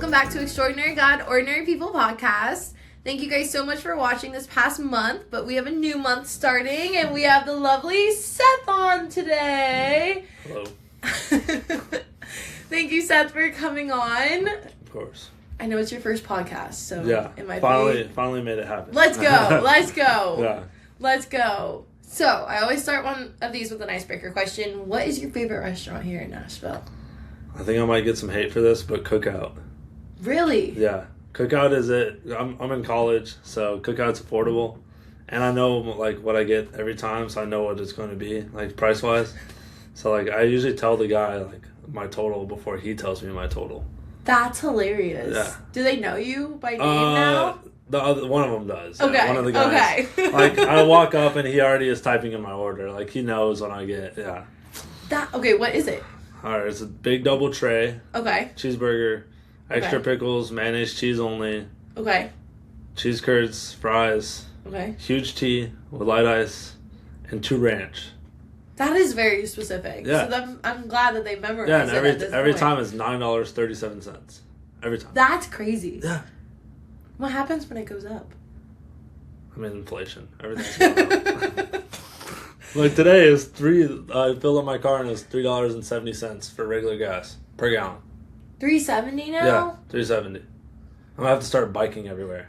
welcome back to Extraordinary God, Ordinary People podcast. Thank you guys so much for watching this past month, but we have a new month starting, and we have the lovely Seth on today. Hello. Thank you, Seth, for coming on. Of course. I know it's your first podcast, so yeah, it might finally made it happen. Let's go. Let's go. Yeah. Let's go. So, I always start one of these with an icebreaker question. What is your favorite restaurant here in Nashville? I think I might get some hate for this, but Cookout. Really? Yeah. Cookout is it. I'm in college, so Cookout's affordable. And I know, like, what I get every time, so I know what it's going to be, like, price-wise. So, like, I usually tell the guy, like, my total before he tells me my total. That's hilarious. Yeah. Do they know you by name now? One of them does. Okay. Yeah, one of the guys. Okay. Like, I walk up and he already is typing in my order. Like, he knows when I get, yeah. Okay, what is it? Alright, it's a big double tray. Okay. Cheeseburger, extra pickles, mayonnaise, cheese only. Okay. Cheese curds, fries. Okay. Huge tea with light ice, and 2 ranch. That is very specific. Yeah. So I'm glad that they memorized Yeah, and every point. time it's $9.37. Every time. That's crazy. Yeah. What happens when it goes up? I mean, inflation. Everything's going up. Like today is I filled up my car and it was $3.70 for regular gas per gallon. $3.70 now? Yeah, $3.70. I'm gonna have to start biking everywhere.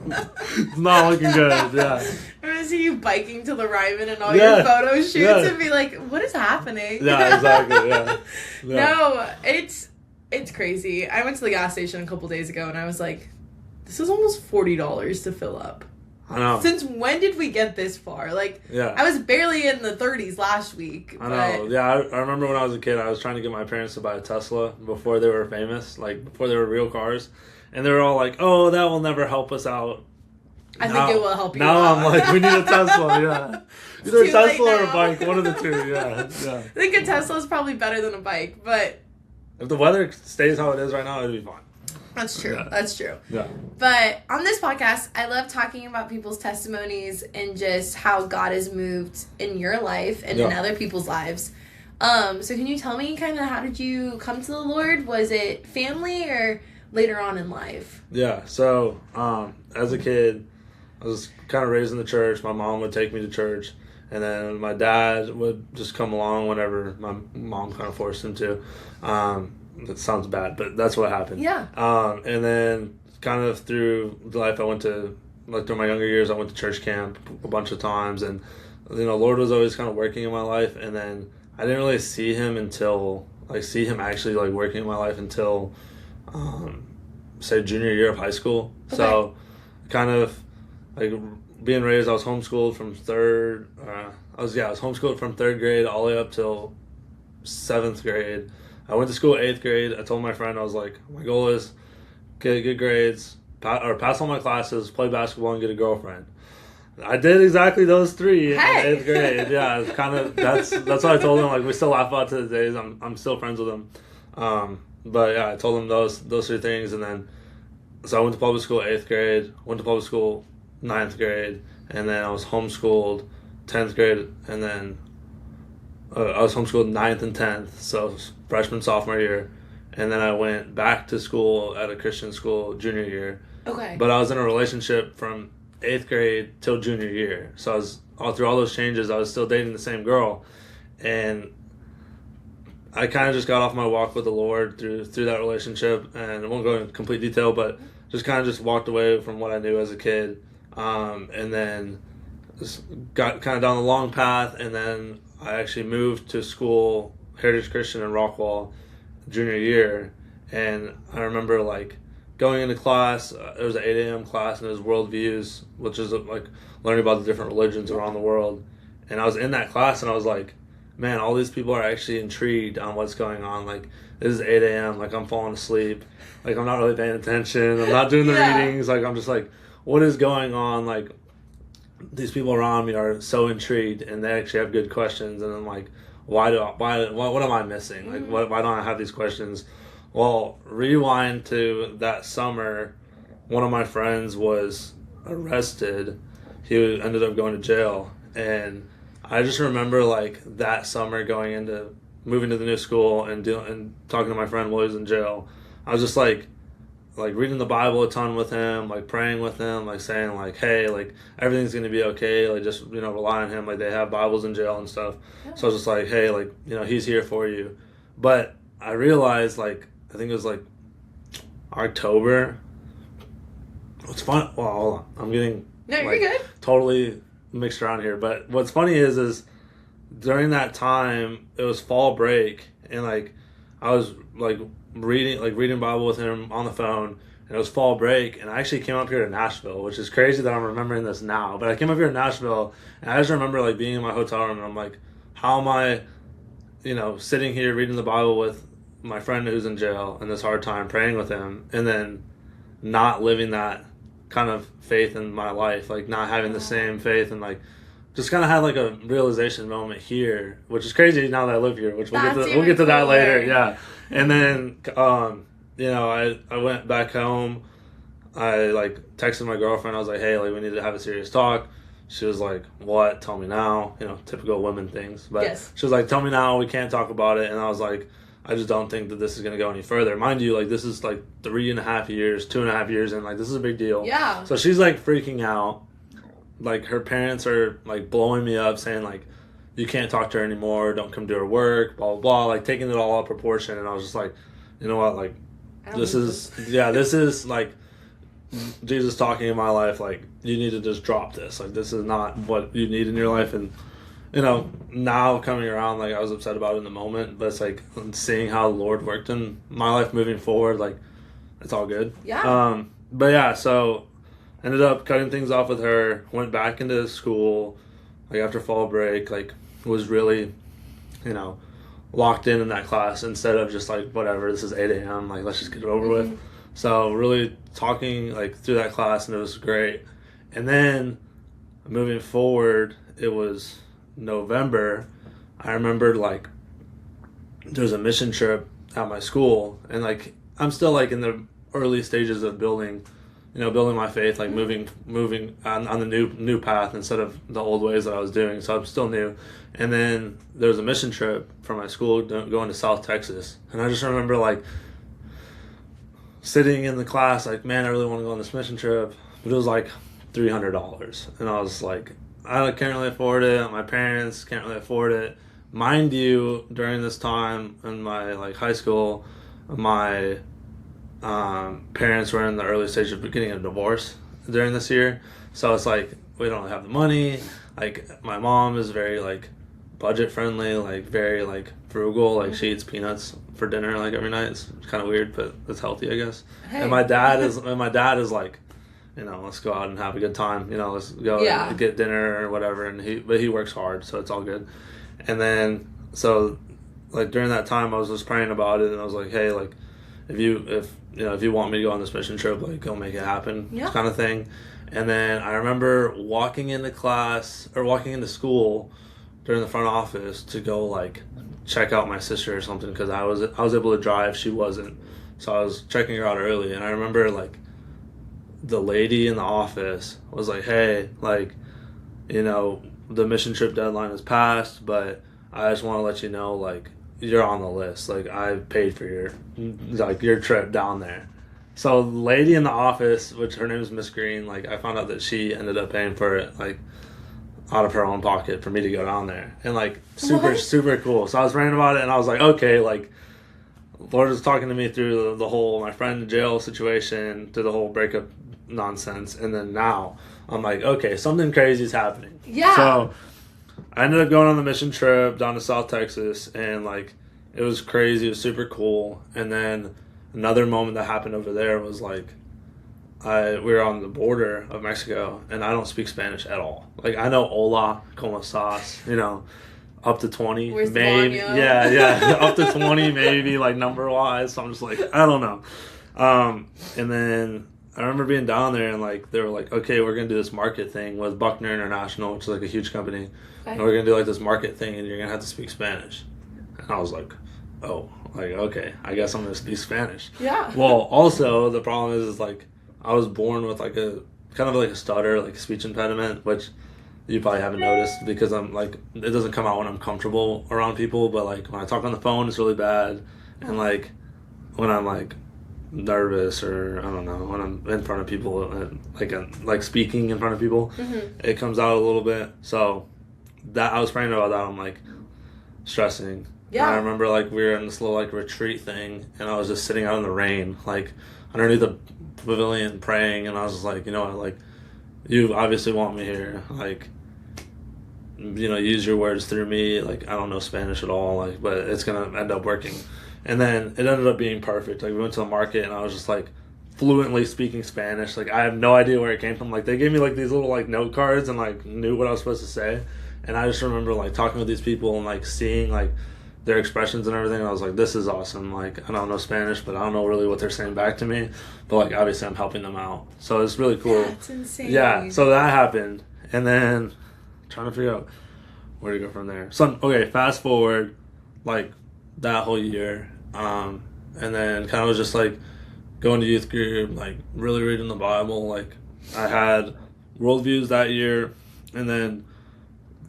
It's not looking good. Yeah. I'm gonna see you biking to the Ryman and all your photo shoots and be like, "What is happening?" Yeah, exactly. Yeah. No, it's crazy. I went to the gas station a couple days ago and I was like, "This is almost $40 to fill up." I know. Since when did we get this far? Like, yeah. I was barely in the 30s last week. I know. Yeah, I remember when I was a kid, I was trying to get my parents to buy a Tesla before they were famous, like before they were real cars. And they were all like, oh, that will never help us out. I think it will help you out. Now I'm like, we need a Tesla, yeah. Either a Tesla or a bike, one of the two, yeah. I think a Tesla is probably better than a bike, but... If the weather stays how it is right now, it'll be fine. That's true. Yeah. That's true. Yeah. But on this podcast, I love talking about people's testimonies and just how God has moved in your life and in other people's lives. So can you tell me kind of how did you come to the Lord? Was it family or later on in life? Yeah. So as a kid, I was kind of raised in the church. My mom would take me to church. And then my dad would just come along whenever my mom kind of forced him to. That sounds bad, but that's what happened. Yeah. And then kind of through life, I went to, like through my younger years, I went to church camp a bunch of times. And, you know, Lord was always kind of working in my life. And then I didn't really see him actually like working in my life until, say, junior year of high school. Okay. So kind of like being raised, I was homeschooled from I was homeschooled from 3rd grade all the way up till 7th grade. I went to school 8th grade. I told my friend, I was like, my goal is get good grades, pass all my classes, play basketball, and get a girlfriend. I did exactly those 3 in 8th grade. Yeah, it's kind of that's what I told him. Like, we still laugh about to the days. I'm still friends with him. But yeah, I told him those 3 things, and then so I went to public school 8th grade, went to public school 9th grade, and then I was homeschooled 10th grade, and then I was homeschooled 9th and 10th, so freshman, sophomore year, and then I went back to school at a Christian school junior year. Okay. But I was in a relationship from 8th grade till junior year, so I was through all those changes. I was still dating the same girl, and I kind of just got off my walk with the Lord through that relationship, and I won't go into complete detail, but just kind of just walked away from what I knew as a kid, and then just got kind of down the long path, and then I actually moved to school, Heritage Christian in Rockwall, junior year, and I remember like going into class. It was an 8 a.m. class, and it was worldviews, which is like learning about the different religions around the world. And I was in that class, and I was like, man, all these people are actually intrigued on what's going on. Like, this is 8 a.m., like I'm falling asleep, like I'm not really paying attention, I'm not doing the readings, like I'm just like, what is going on? Like, these people around me are so intrigued, and they actually have good questions, and I'm like, what am I missing? Like, why don't I have these questions? Well, rewind to that summer, one of my friends was arrested. He ended up going to jail, and I just remember like that summer moving to the new school and talking to my friend while he was in jail. I was just like reading the Bible a ton with him, like praying with him, like saying like, hey, like everything's gonna be okay, like just rely on him. Like they have Bibles in jail and stuff. Yeah. So I was just like, hey, like he's here for you. But I realized like I think it was like October. What's fun? Well, hold on, I'm getting you're good. Totally mixed around here. But what's funny is during that time it was fall break, and like I was like reading Bible with him on the phone, and it was fall break, and I actually came up here to Nashville, which is crazy that I'm remembering this now, but I came up here to Nashville, and I just remember like being in my hotel room, and I'm like, how am I sitting here reading the Bible with my friend who's in jail in this hard time, praying with him, and then not living that kind of faith in my life, like not having the same faith, and like just kind of had like a realization moment here, which is crazy now that I live here, which we'll get to that later. Yeah. And then, I went back home. I like texted my girlfriend. I was like, hey, like we need to have a serious talk. She was like, what? Tell me now. Typical women things. But yes. She was like, tell me now. We can't talk about it. And I was like, I just don't think that this is going to go any further. Mind you, like this is like 2.5 years, and like this is a big deal. Yeah. So she's like freaking out. Like her parents are like blowing me up, saying like, you can't talk to her anymore, don't come to her work, blah blah blah, like taking it all out of proportion. And I was just like, you know what, like this is like Jesus talking in my life, like you need to just drop this, like this is not what you need in your life. And now coming around, like I was upset about it in the moment, but it's like seeing how the Lord worked in my life moving forward, like it's all good. Yeah. But yeah, so ended up cutting things off with her, went back into school, like after fall break, like was really, locked in that class instead of just like, whatever, this is 8 a.m., like let's just get it over with. So really talking like through that class, and it was great. And then moving forward, it was November. I remembered like there was a mission trip at my school, and like I'm still like in the early stages of building my faith, like moving on the new path instead of the old ways that I was doing. So I'm still new. And then there was a mission trip from my school going to South Texas. And I just remember like sitting in the class, like, man, I really want to go on this mission trip. But it was like $300. And I was like, I can't really afford it. My parents can't really afford it. Mind you, during this time in my like high school, my parents were in the early stage of getting a divorce during this year, so it's like we don't have the money. Like my mom is very like budget friendly, like very like frugal, like she eats peanuts for dinner like every night. It's kind of weird, but it's healthy, I guess. Hey. And my dad is like, let's go out and have a good time, let's go and get dinner or whatever. And he works hard, so it's all good. And then so like during that time I was just praying about it, and I was like, hey, like if you want me to go on this mission trip, like go make it happen, kind of thing. And then I remember walking into school during the front office to go like check out my sister or something, because I was able to drive, she wasn't, so I was checking her out early. And I remember like the lady in the office was like, hey, like the mission trip deadline is passed, but I just want to let you know, like you're on the list. Like I paid for your trip down there. So the lady in the office, which her name is Miss Green, like I found out that she ended up paying for it, like out of her own pocket for me to go down there. And like super cool. So I was praying about it, and I was like, okay, like Lord was talking to me through the whole my friend in jail situation, through the whole breakup nonsense, and then now I'm like, okay, something crazy is happening. Yeah. So I ended up going on the mission trip down to South Texas, and like it was crazy. It was super cool. And then another moment that happened over there was like we were on the border of Mexico, and I don't speak Spanish at all. Like I know hola, como estás, up to 20, where's maybe. Yeah, up to 20 maybe, like number wise. So I'm just like, I don't know. And then I remember being down there, and like they were like, okay, we're gonna do this market thing with Buckner International, which is like a huge company. Okay. And we're gonna do like this market thing, and you're gonna have to speak Spanish. And I was like, oh, like okay, I guess I'm gonna speak Spanish. Yeah. Well, also the problem is like I was born with like a kind of like a stutter, like a speech impediment, which you probably haven't noticed because I'm like it doesn't come out when I'm comfortable around people, but like when I talk on the phone, it's really bad, and like when I'm like nervous, or I don't know, when I'm in front of people, like speaking in front of people, it comes out a little bit. So that I was praying about that. I'm like stressing. Yeah. And I remember like we were in this little like retreat thing, and I was just sitting out in the rain, like underneath the pavilion praying, and I was just like, you know what, like you obviously want me here, like, you know, use your words through me. Like, I don't know Spanish at all, like, but it's gonna end up working. And then it ended up being perfect. Like, we went to the market, and I was just like fluently speaking Spanish. Like, I have no idea where it came from. Like, they gave me like these little like note cards and like knew what I was supposed to say. And I just remember like talking with these people and like seeing like their expressions and everything. And I was like, this is awesome. Like, I don't know Spanish, but I don't know really what they're saying back to me. But like, obviously I'm helping them out. So it's really cool. That's insane. Yeah. So that happened. And then trying to figure out where to go from there. So, okay, fast forward like that whole year. And then kind of was just like going to youth group, like really reading the Bible. Like, I had worldviews that year. And then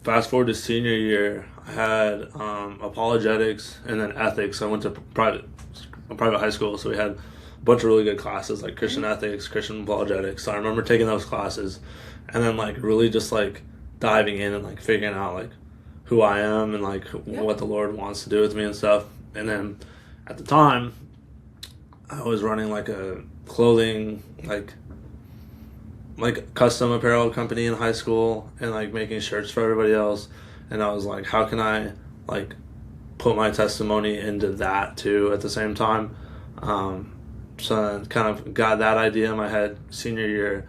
fast forward to senior year, I had apologetics and then ethics. I went to private high school, so we had a bunch of really good classes like Christian ethics, Christian apologetics. So I remember taking those classes and then like really just like diving in and like figuring out like who I am and like what the Lord wants to do with me and stuff. And then at the time, I was running like a clothing like custom apparel company in high school and like making shirts for everybody else. And I was like, how can I like put my testimony into that too at the same time? So I kind of got that idea in my head senior year.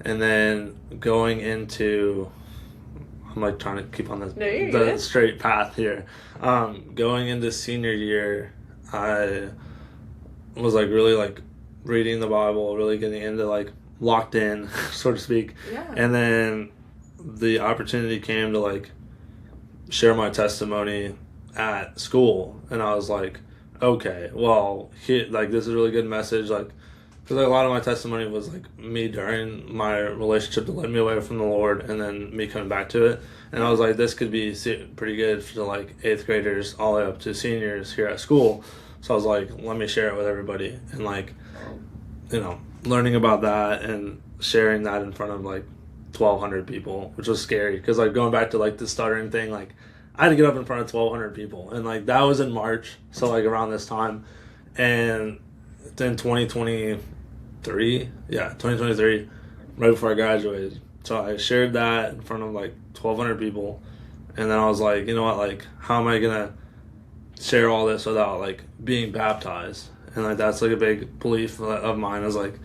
And then going into, I'm like trying to keep on the straight path here. Going into senior year, I was like really like reading the Bible, really getting into like locked in, so to speak. Yeah. And then the opportunity came to like share my testimony at school, and I was like, okay, well, like this is a really good message, like, because like, a lot of my testimony was like me during my relationship that led me away from the Lord, and then me coming back to it. And I was like, this could be pretty good for like 8th graders all the way up to seniors here at school. So I was like, let me share it with everybody, and like, you know, learning about that and sharing that in front of like 1,200 people, which was scary because like going back to like the stuttering thing, like I had to get up in front of 1,200 people, and like that was in March, so like around this time. And then 2023, right before I graduated, so I shared that in front of like 1,200 people. And then I was like, you know what, like how am I gonna share all this without like being baptized? And like that's like a big belief of mine, is like,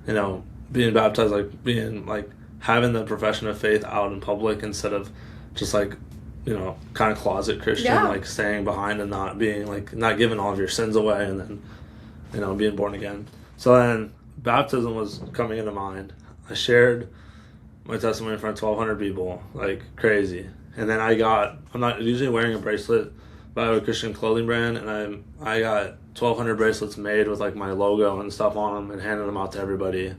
you know, being baptized, like being like having the profession of faith out in public instead of just like, you know, kind of closet Christian, like staying behind and not being like, not giving all of your sins away, and then, you know, being born again. So then baptism was coming into mind. I shared my testimony in front of 1,200 people, like crazy. And then I'm not usually wearing a bracelet, but I have a Christian clothing brand, and I got 1,200 bracelets made with like my logo and stuff on them, and handed them out to everybody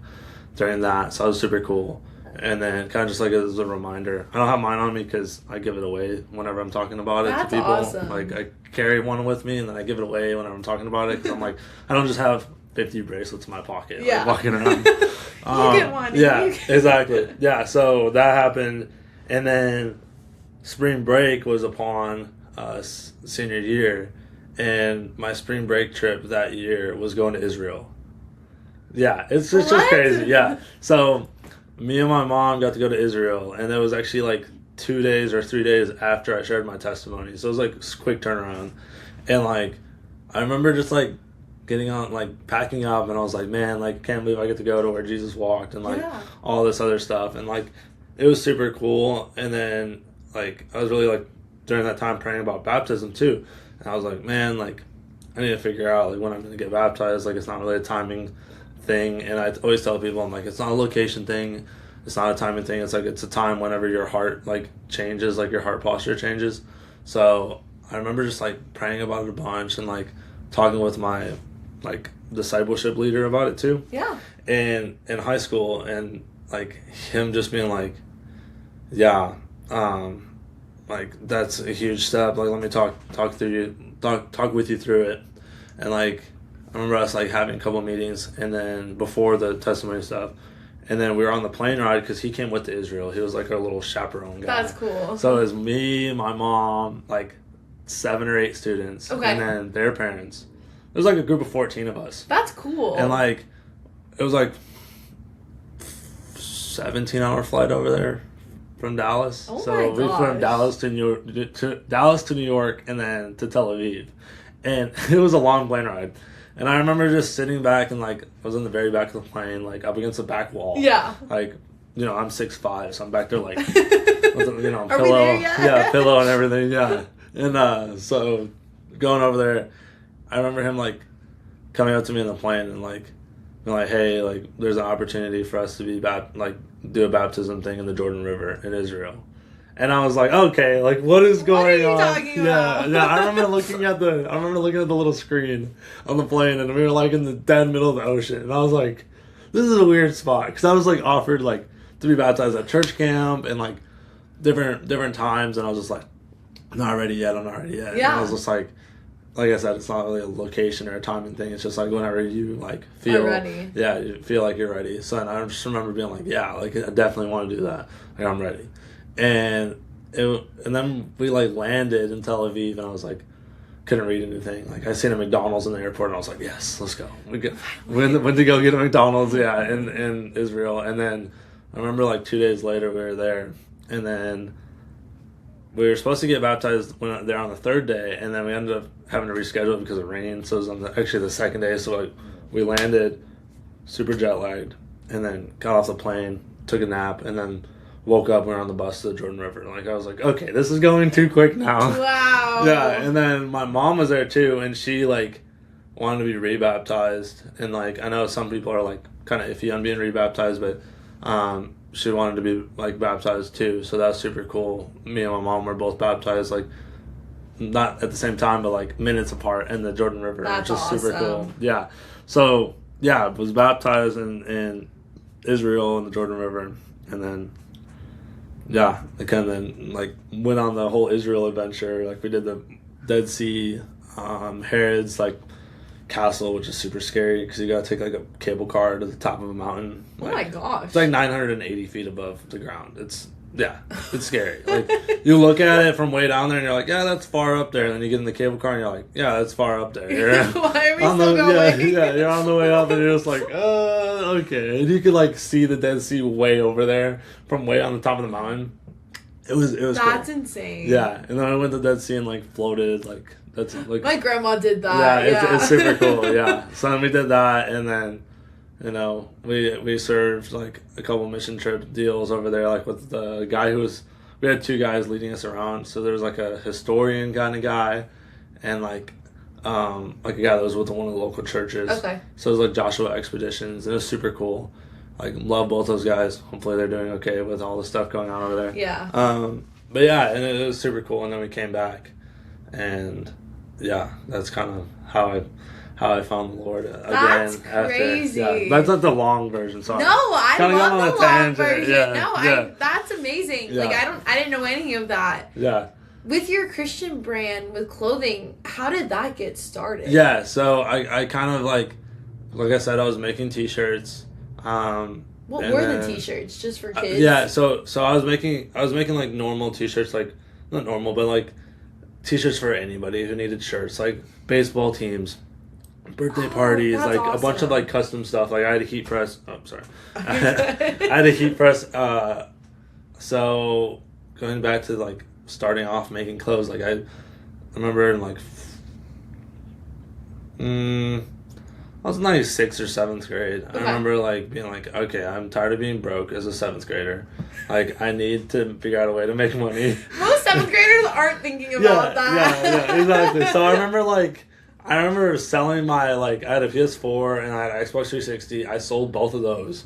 during that. So that was super cool. And then kind of just like as a reminder, I don't have mine on me because I give it away whenever I'm talking about it to people. Awesome. Like I carry one with me, and then I give it away whenever I'm talking about it, because I'm like, I don't just have 50 bracelets in my pocket like walking around. You get one. Yeah, exactly. Yeah, so that happened. And then spring break was upon us senior year, and my spring break trip that year was going to Israel. Yeah, it's just crazy. Yeah, so me and my mom got to go to Israel, and it was actually like 2 days or 3 days after I shared my testimony, so it was like a quick turnaround. And like I remember just like getting on, like packing up, and I was like, man, like can't believe I get to go to where Jesus walked, and like all this other stuff, and like it was super cool. And then like I was really like during that time praying about baptism too, and I was like, man, like I need to figure out like when I'm gonna get baptized. Like it's not really a timing thing, and I always tell people, I'm like, it's not a location thing, it's not a timing thing, it's like it's a time whenever your heart like changes, like your heart posture changes. So I remember just like praying about it a bunch, and like talking with my like discipleship leader about it too. Yeah. And in high school, and like him just being like, yeah, like that's a huge step. Like let me talk with you through it. And like I remember us like having a couple of meetings, and then before the testimony stuff, and then we were on the plane ride because he came with to Israel. He was like our little chaperone guy. That's cool. So it was me, my mom, like 7 or 8 students, okay, and then their parents. There was like a group of 14 of us. That's cool. And like, it was like 17-hour flight over there from Dallas. Oh so my we flew from Dallas to New York, and then to Tel Aviv, and it was a long plane ride. And I remember just sitting back and like I was in the very back of the plane, like up against the back wall. Yeah. Like, you know, I'm 6'5", so I'm back there like, with a, you know, Are pillow, we there yet? yeah, pillow and everything, yeah. And so going over there, I remember him like coming up to me in the plane and like being like, hey, like there's an opportunity for us to be do a baptism thing in the Jordan River in Israel. And I was like, okay, like what is going on? What are you talking about? Yeah. I remember looking at the little screen on the plane, and we were like in the dead middle of the ocean, and I was like, this is a weird spot, because I was like offered like to be baptized at church camp and like different times, and I was just like, I'm not ready yet. Yeah. And I was just like I said, it's not really a location or a timing thing. It's just like whenever you like feel ready. Yeah, you feel like you're ready. So and I just remember being like, yeah, like I definitely want to do that. Like I'm ready. And then we like landed in Tel Aviv, and I was like, couldn't read anything. Like I seen a McDonald's in the airport, and I was like, yes, let's go. Went to go get a McDonald's, yeah, in Israel. And then I remember like 2 days later we were there, and then we were supposed to get baptized there on the 3rd day, and then we ended up having to reschedule it because of rain. So it was actually the 2nd day. So like we landed super jet lagged, and then got off the plane, took a nap, and then woke up, we were on the bus to the Jordan River. Like, I was like, okay, this is going too quick now. Wow. Yeah, and then my mom was there too, and she, like, wanted to be rebaptized. And, like, I know some people are, like, kind of iffy on being rebaptized, but she wanted to be, like, baptized too. So that's super cool. Me and my mom were both baptized, like, not at the same time, but, like, minutes apart in the Jordan River, that's which is awesome. super cool. Yeah. So, yeah, I was baptized in Israel in the Jordan River, and then... yeah, I kind of like went on the whole Israel adventure. Like we did the Dead Sea, Herod's like castle, which is super scary because you gotta take like a cable car to the top of a mountain. Like, oh my gosh! It's like 980 feet above the ground. It's scary. Like you look at it from way down there, and you're like, yeah, that's far up there. And then you get in the cable car, and you're like, yeah, that's far up there. Why are we still going? Yeah, you're on the way up, and you're just like, okay. And you could like see the Dead Sea way over there from way on the top of the mountain. It was that's cool. insane. Yeah, and then I went to the Dead Sea and like floated, like that's like my grandma did that. Yeah, it's super cool. Yeah, so then we did that, and then we served like a couple mission trip deals over there, like with the guy we had 2 guys leading us around. So there was like a historian kind of guy, and like a guy that was with one of the local churches. Okay. So it was like Joshua Expeditions, and it was super cool. Like, love both those guys. Hopefully they're doing okay with all the stuff going on over there. Yeah. But yeah, and it was super cool. And then we came back, and yeah, that's kind of how I found the Lord again. That's crazy. Yeah, that's not the long version. Sorry. No, I love the long version. Yeah. That's amazing. Yeah. Like I didn't know any of that. Yeah. With your Christian brand with clothing, how did that get started? Yeah, so I kind of like I said, I was making t-shirts. What were the t-shirts? Just for kids? Yeah, so I was making like normal t-shirts, like not normal, but like t-shirts for anybody who needed shirts, like baseball teams, birthday parties, like awesome. A bunch of like custom stuff. Like I had a heat press. Oh, sorry. I had a heat press. So going back to like starting off making clothes, like I remember in like I was in like 6th or 7th grade. Okay. I remember like being like, okay, I'm tired of being broke as a 7th grader. Like I need to figure out a way to make money. Most 7th graders aren't thinking about that. Yeah, exactly. So I remember selling my like I had a PS4 and I had an Xbox 360. I sold both of those.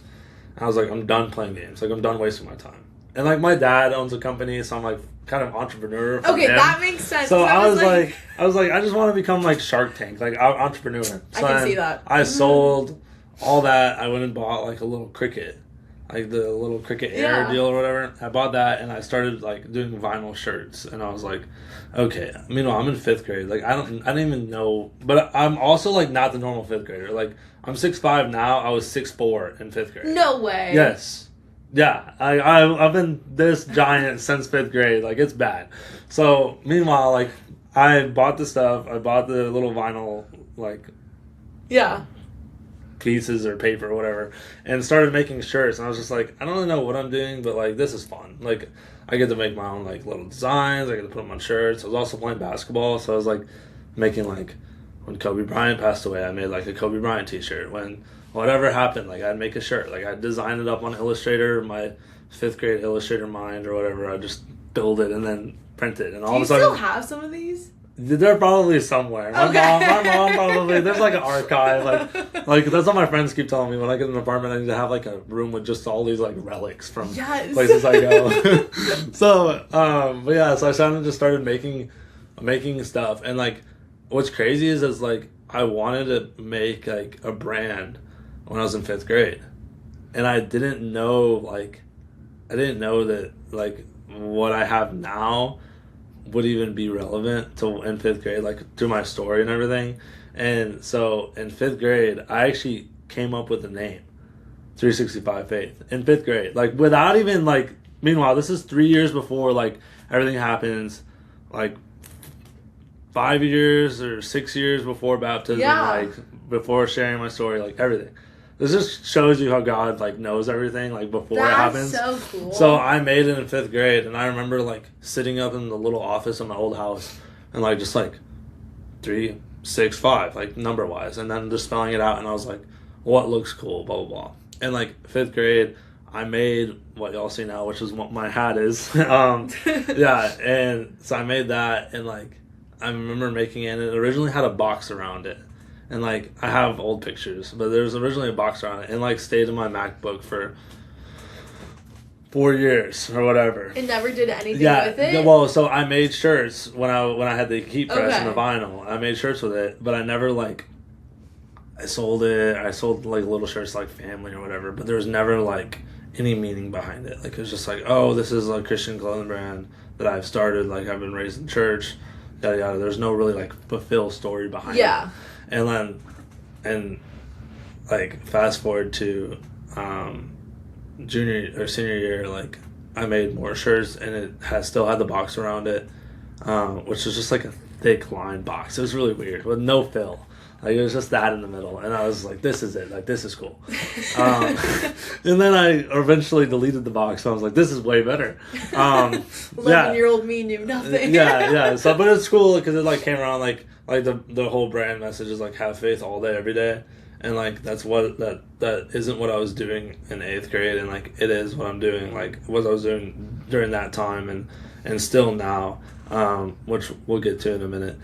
And I was like, I'm done playing games. Like I'm done wasting my time. And like my dad owns a company, so I'm like kind of entrepreneur. Okay, him. That makes sense. So I was like, I just want to become like Shark Tank, like entrepreneur. So I can see that. I sold all that. I went and bought like a little Cricut, like the little Cricket Air deal or whatever. I bought that and I started like doing vinyl shirts, and I was like, okay. Meanwhile, I'm in 5th grade. Like I didn't even know, but I'm also like not the normal 5th grader. Like I'm 6'5" now. I was 6'4" in 5th grade. No way. Yes. Yeah. I've been this giant since 5th grade. Like it's bad. So meanwhile, like I bought the stuff. I bought the little vinyl like pieces or paper or whatever, and started making shirts. And I was just like, I don't really know what I'm doing, but like this is fun. Like I get to make my own like little designs. I get to put them on shirts. I was also playing basketball, so I was like making like when Kobe Bryant passed away, I made like a Kobe Bryant t-shirt. When whatever happened, like I'd make a shirt. Like I'd design it up on Illustrator, my 5th grade Illustrator mind or whatever. I just build it and then print it. And all of a sudden, do you still have some of these? They're probably somewhere. My mom probably. There's like an archive. Like that's what my friends keep telling me. When I get an apartment, I need to have like a room with just all these like relics from places I go. So, but yeah. So I just started making stuff, and like, what's crazy is like I wanted to make like a brand when I was in 5th grade, and I didn't know that like what I have now would even be relevant to in 5th grade, like through my story and everything. And so in 5th grade, I actually came up with a name, 365 Faith, in 5th grade, like without even like. Meanwhile, this is 3 years before like everything happens, like 5 years or 6 years before baptism, like before sharing my story, like everything. This just shows you how God like knows everything like before it happens. That's so cool. So I made it in 5th grade, and I remember like sitting up in the little office of my old house and like just like 3, 6, 5 like number wise, and then just spelling it out, and I was like, what looks cool, blah blah blah. And like 5th grade, I made what y'all see now, which is what my hat is. Yeah, and so I made that, and like I remember making it, and it originally had a box around it. And, like, I have old pictures, but there was originally a box around it, and, like, stayed in my MacBook for 4 years or whatever. It never did anything with it? Well, so I made shirts when I had the heat press and the vinyl. I made shirts with it, but I never, like, I sold it. I sold, like, little shirts, like, family or whatever, but there was never, like, any meaning behind it. Like, it was just like, oh, this is a Christian clothing brand that I've started. Like, I've been raised in church, yada, yada. There's no really, like, fulfilled story behind it. And then, like, fast forward to junior or senior year, like, I made more shirts, and it still had the box around it, which was just like a thick lined box. It was really weird with no fill. Like, it was just that in the middle, and I was like, this is it. Like, this is cool. And then I eventually deleted the box, so I was like, this is way better. 11-year-old me knew nothing. Yeah. So, but it's cool because it, like, came around, like the whole brand message is, like, have faith all day, every day. And, like, that's what, that isn't what I was doing in 8th grade, and, like, it is what I'm doing, like, what I was doing during that time, and still now. Which we'll get to in a minute.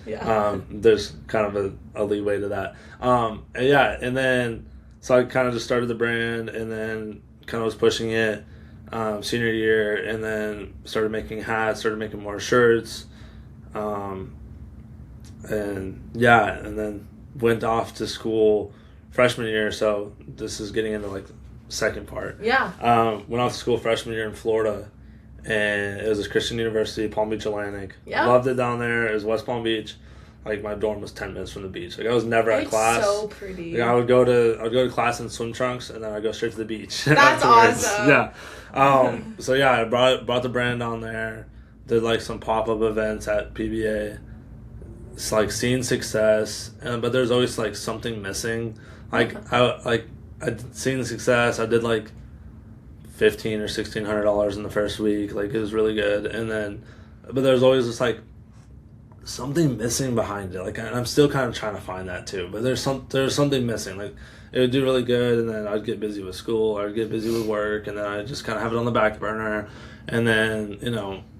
There's kind of a leeway to that. And then so I kind of just started the brand, and then kind of was pushing it senior year, and then started making hats, started making more shirts, and then went off to school freshman year. So this is getting into like second part. Went off to school freshman year in Florida. And it was a Christian University, Palm Beach Atlantic. Loved it down there. It was West Palm Beach. Like, my dorm was 10 minutes from the beach. Like, I was never at class. It's so pretty. Like, I would go to class in swim trunks, and then I'd go straight to the beach. That's awesome. So I brought the brand down there. Did like some pop-up events at PBA. It's like seeing success, but there's always like something missing. Like I'd seen the success. I did like $1,500 or $1,600 in the first week. Like, it was really good. And then, but there's always just like something missing behind it. Like, I'm still kind of trying to find that too. But there's something missing. Like, it would do really good, and then I'd get busy with school, or I'd get busy with work, and then I'd just kind of have it on the back burner. And then,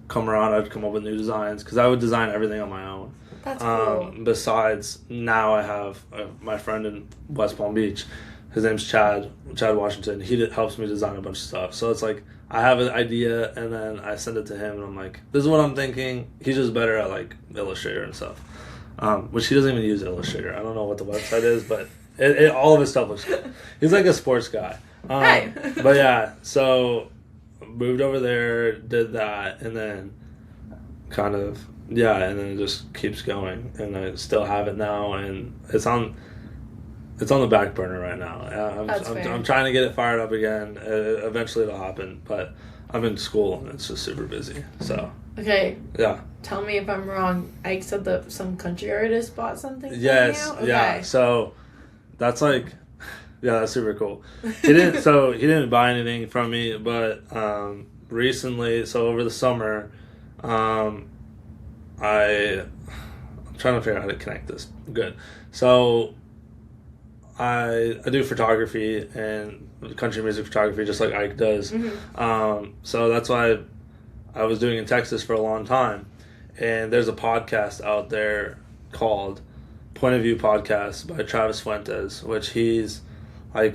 come around, I'd come up with new designs, because I would design everything on my own. That's cool. Besides, now I have my friend in West Palm Beach. His name's Chad Washington. He helps me design a bunch of stuff. So it's like, I have an idea, and then I send it to him, and I'm like, this is what I'm thinking. He's just better at, like, Illustrator and stuff. Which he doesn't even use Illustrator. I don't know what the website is, but all of his stuff looks good. He's like a sports guy. Hey. But yeah, so moved over there, did that, and then kind of and then it just keeps going, and I still have it now, and it's on the back burner right now. I'm trying to get it fired up again. Eventually it'll happen, but I'm in school and it's just super busy. So okay. Yeah. Tell me if I'm wrong. Ike said that some country artist bought something. Yes. From you? Okay. Yeah. So that's like, yeah, that's super cool. He didn't buy anything from me, but recently, so over the summer, I'm trying to figure out how to connect this. Good. So I do photography and country music photography just like Ike does. Mm-hmm. So that's why I was doing in Texas for a long time. And there's a podcast out there called Point of View Podcast by Travis Fuentes, which he's a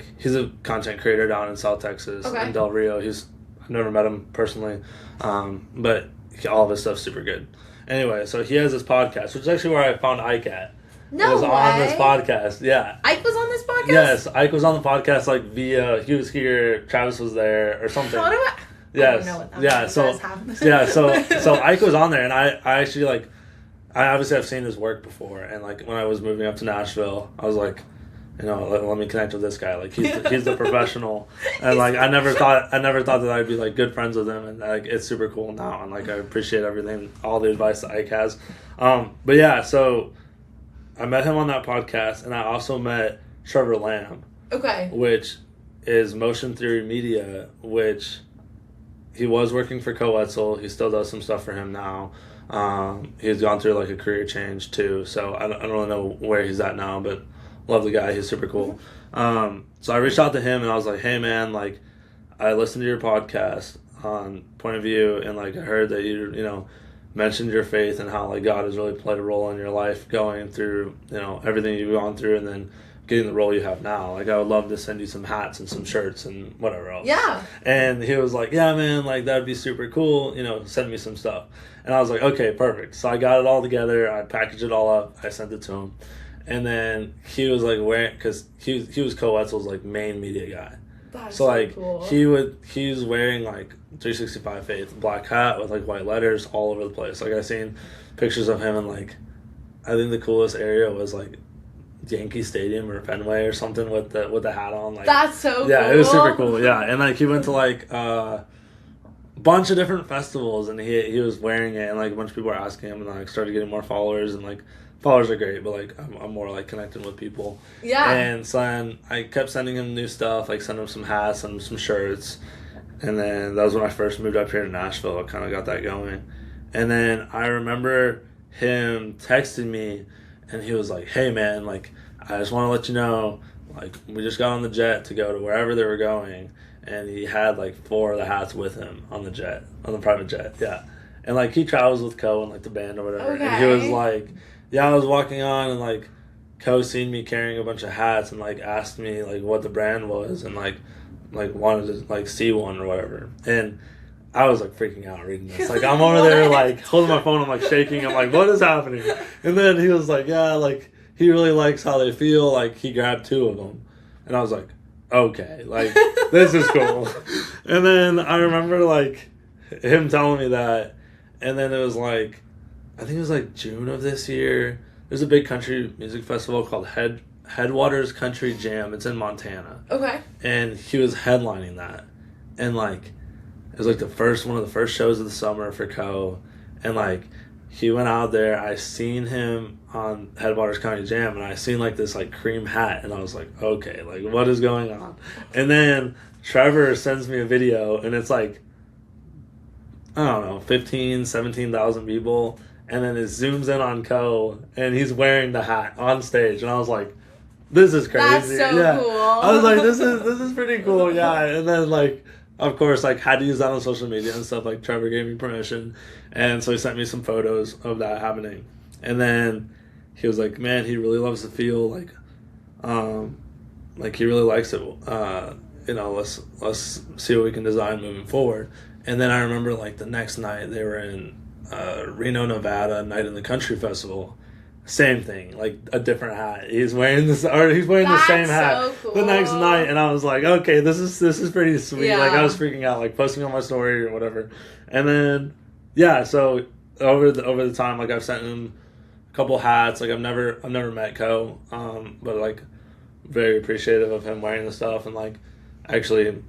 content creator down in South Texas, in Del Rio. I've never met him personally, but all of his stuff's super good. Anyway, so he has this podcast, which is actually where I found Ike at. No It was way. on this podcast, yeah. Ike was on this podcast? Yes, Ike was on the podcast, like, via, he was here, Travis was there, or something. How do I... Yes. I don't know what that means. So Ike was on there, and I actually, like, I obviously have seen his work before, and, like, when I was moving up to Nashville, I was like, let me connect with this guy. Like, he's the professional, and, like, I never thought that I'd be, like, good friends with him, and, like, it's super cool now, and, like, I appreciate everything, all the advice that Ike has. But yeah, so I met him on that podcast, and I also met Trevor Lamb. Okay. Which is Motion Theory Media, which he was working for Co-Etzel. He still does some stuff for him now. He's gone through like a career change too, so I don't really know where he's at now, but love the guy. He's super cool. So I reached out to him and I was like, hey man, like I listened to your podcast on Point of View, and like I heard that you mentioned your faith and how like God has really played a role in your life going through everything you've gone through and then getting the role you have now. Like I would love to send you some hats and some shirts and whatever else. Yeah. And he was like, yeah man, like that'd be super cool, send me some stuff. And I was like, okay, perfect. So I got it all together, I packaged it all up, I sent it to him. And then he was like because he was Co-Etzel's like main media guy. That's so like cool. he was wearing like 365 Faith black hat with like white letters all over the place. Like I seen pictures of him in like, I think the coolest area was like Yankee Stadium or Fenway or something with the hat on. Like that's so cool. Yeah, it was super cool. Yeah, and like he went to like bunch of different festivals and he was wearing it, and like a bunch of people were asking him, and like started getting more followers, and like followers are great, but like I'm more like connecting with people. Yeah. And so then I kept sending him new stuff, like sending him some hats and some shirts. And then that was when I first moved up here to Nashville. I kind of got that going. And then I remember him texting me, and he was like, hey man, like I just want to let you know, like we just got on the jet to go to wherever they were going, and he had like 4 of the hats with him on the private jet. Yeah. And like he travels with Co and like the band or whatever. Okay. And he was like, yeah, I was walking on, and like Co seen me carrying a bunch of hats and like asked me like what the brand was, and like wanted to like see one or whatever. And I was like freaking out reading this. Like I'm over there like holding my phone, I'm like shaking, I'm like, what is happening? And then he was like, yeah, like he really likes how they feel. Like he grabbed 2 of them, and I was like, okay, like this is cool. And then I remember like him telling me that, and then it was like, I think it was like June of this year. There's a big country music festival called Headwaters Country Jam. It's in Montana. Okay. And he was headlining that, and like it was like one of the first shows of the summer for Co. And like he went out there. I seen him on Headwaters Country Jam, and I seen like this like cream hat, and I was like, okay, like what is going on? And then Trevor sends me a video, and it's like, I don't know, 15, 17,000 people. And then it zooms in on Co, and he's wearing the hat on stage, and I was like, this is crazy. That's so cool. I was like, this is pretty cool, yeah. And then like, of course, like had to use that on social media and stuff. Like Trevor gave me permission, and so he sent me some photos of that happening. And then he was like, man, he really loves to feel like he really likes it. Let's see what we can design moving forward. And then I remember like the next night they were in Reno, Nevada, Night in the Country Festival, Same thing, like a different hat. He's wearing this, or he's wearing the same hat so cool. the next night, and I was like, okay, this is pretty sweet. Yeah. Like I was freaking out, like posting on my story or whatever, and then yeah, so over the time, like I've sent him a couple hats. Like I've never met Co, but like very appreciative of him wearing the stuff and like actually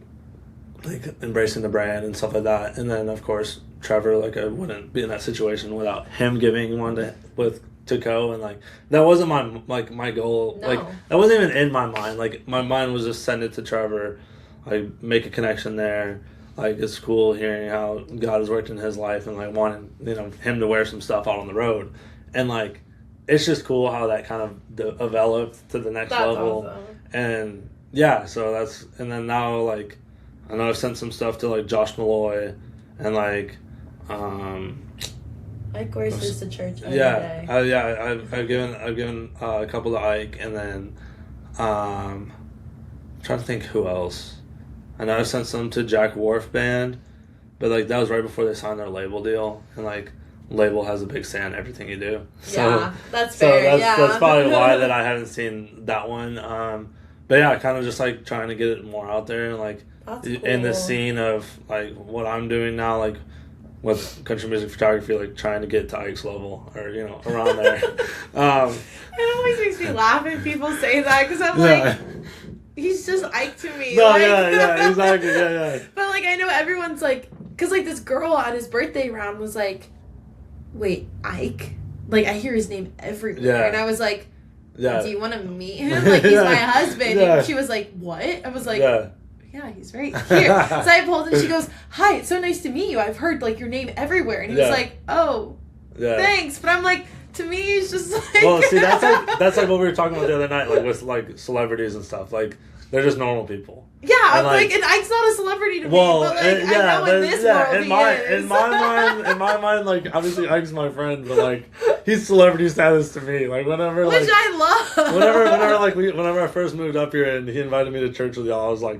like embracing the brand and stuff like that. And then of course Trevor, like I wouldn't be in that situation without him giving one to Co, and like that wasn't my goal. No. Like that wasn't even in my mind. Like my mind was just send it to Trevor, like make a connection there. Like it's cool hearing how God has worked in his life and like wanting him to wear some stuff out on the road, and like it's just cool how that kind of developed to the next level. Awesome. And yeah, so and then now like I know I've sent some stuff to like Josh Malloy and like Ike wears this to church every day. I've given a couple to Ike, and then I'm trying to think who else. I know I sent some to Jack Wharf Band, but like that was right before they signed their label deal, and like label has a big say on everything you do. So, that's fair. So that's probably why that I haven't seen that one. But yeah, kind of just like trying to get it more out there and like in the scene of like what I'm doing now, like with country music photography, like trying to get to Ike's level or around there. It always makes me laugh when people say that because I'm like, he's just Ike to me. No, like, yeah, exactly, yeah. But like I know everyone's like, because like this girl at his birthday round was like, wait, Ike? Like I hear his name everywhere, and I was like, do you want to meet him? Like he's my husband. And she was like, what? I was like, yeah, he's right here. So I pulled and she goes, hi, it's so nice to meet you. I've heard like your name everywhere. And he was like, oh, thanks. But I'm like, to me, he's just like. Well, see, that's like what we were talking about the other night, like with like celebrities and stuff. Like they're just normal people. Yeah, and and Ike's not a celebrity to me. But like, I know in this world he is. In my mind, like obviously Ike's my friend, but like he's celebrity status to me. Like whenever, which like, I love. Whenever I first moved up here and he invited me to church with y'all, I was like,